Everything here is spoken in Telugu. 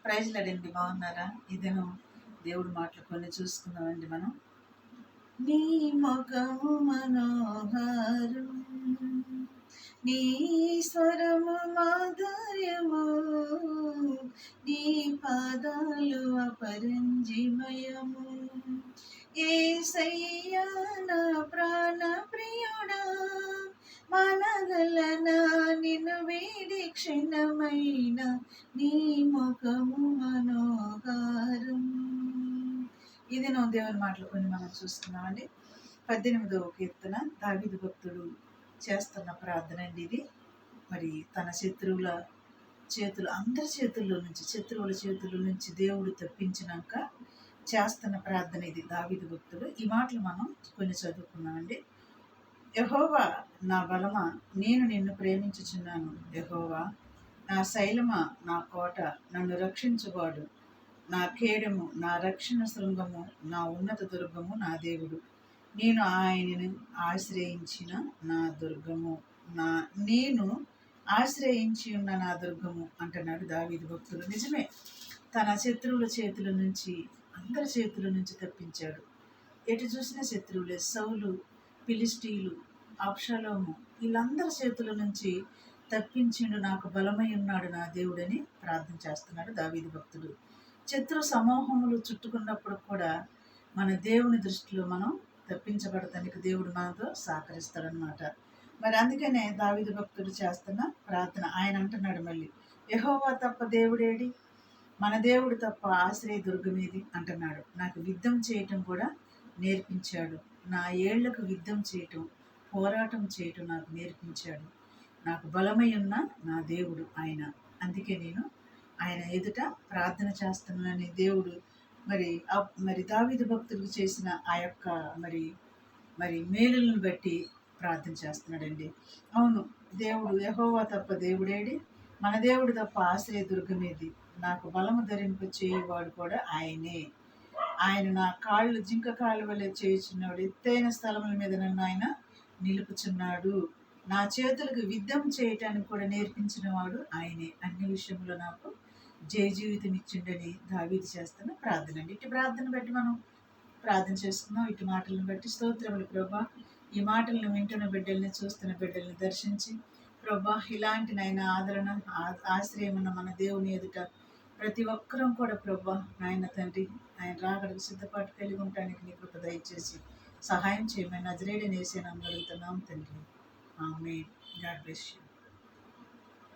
ప్రైజ్ లాడండి. బాగున్నారా? ఇదేను దేవుడి మాటలు కొన్ని చూసుకుందామండి మనం. నీ ముఖము మనోహరం, నీ స్వరము మాధుర్యము, నీ పాదాలు అపరంజిమయము. యేసయ్యా నా ప్రాణ ప్రియుడా, మనగలనా నిన్ను వేడి క్షణమైన, నీ ముఖము మనోహరం. ఇది నువ్వు దేవుని మాటలు కొన్ని మనం చూస్తున్నామండి. 18వ కీర్తన దావీదు భక్తుడు చేస్తున్న ప్రార్థన అండి ఇది. మరి తన శత్రువుల అందరి శత్రువుల చేతుల నుంచి దేవుడు తప్పించినాక చేస్తున్న ప్రార్థన ఇది దావీదు భక్తుడు. ఈ మాటలు మనం కొన్ని చదువుకున్నామండి. యెహోవా నా బలమా, నేను నిన్ను ప్రేమించుచున్నాను. యెహోవా నా శైలమా, నా కోట, నన్ను రక్షించువాడు, నా కేడము, నా రక్షణ శృంగము, నా ఉన్నత దుర్గము, నా దేవుడు. నేను ఆయనను ఆశ్రయించిన నా దుర్గము, నేను ఆశ్రయించి ఉన్న నా దుర్గము అంటున్నాడు దావీదు భక్తుడు. నిజమే, తన శత్రువుల చేతుల నుంచి, అందరి చేతుల నుంచి తప్పించాడు. ఎటు చూసిన శత్రువులే. సౌలు, ఫిలిస్టీలు, అబ్షలోము, వీళ్ళందరి చేతుల నుంచి తప్పించిండు. నాకు బలమై ఉన్నాడు నా దేవుడని ప్రార్థన చేస్తున్నాడు దావీదు భక్తుడు. శత్రు సమూహములు చుట్టుకున్నప్పుడు కూడా మన దేవుని దృష్టిలో మనం తప్పించబడటానికి దేవుడు మనతో సహకరిస్తాడనమాట. మరి అందుకనే దావీదు భక్తుడు చేస్తున్న ప్రార్థన. ఆయన అంటున్నాడు మళ్ళీ, యెహోవా తప్ప దేవుడేడి, మన దేవుడు తప్ప ఆశ్రయ దుర్గమేది అంటున్నాడు. నాకు యుద్ధం చేయటం కూడా నేర్పించాడు. నా ఏళ్లకు యుద్ధం చేయటం, పోరాటం చేయటం నాకు నేర్పించాడు. నాకు బలమై ఉన్న నా దేవుడు ఆయన. అందుకే నేను ఆయన ఎదుట ప్రార్థన చేస్తున్నానని దేవుడు మరి దావీదు భక్తులకు చేసిన ఆ యొక్క మరి మేలులను బట్టి ప్రార్థన చేస్తున్నాడండి. అవును, దేవుడు యెహోవా తప్ప దేవుడేడి, మన దేవుడు తప్ప ఆశ్రయ దుర్గమేది, నాకు బలము ధరింపు చేయవాడు కూడా ఆయనే. ఆయన నా కాళ్ళు జింక కాళ్ళ వల్ల చేయుచున్నాడు, ఎత్తైన స్థలముల మీద నన్ను ఆయన నిలుపుచున్నాడు, నా చేతులకు యుద్ధం చేయటానికి కూడా నేర్పించిన వాడు ఆయనే. అన్ని విషయంలో నాకు జయ జీవితం ఇచ్చిండని దావీదు చేస్తున్న ప్రార్థన అండి. ఇటు ప్రార్థన బట్టి మనం ప్రార్థన చేసుకున్నాం. ఇటు మాటలను బట్టి స్తోత్రములు ప్రభా. ఈ మాటలను వింటున్న బిడ్డల్ని, చూస్తున్న బిడ్డల్ని దర్శించి ప్రభా, ఇలాంటి నాయన ఆదరణ, ఆశ్రయం ఉన్న మన దేవుని ఎదుట ప్రతి ఒక్కరం కూడా ప్రభా నాయన తండ్రి, ఆయన రాకడకు సిద్ధపాటు కలిగి ఉండటానికి నీ కృప దయచేసి సహాయం చేయమని నజరేయుడైన యేసు నామములో అడుగుతున్నాం తండ్రి. ఆమేన్. God bless you.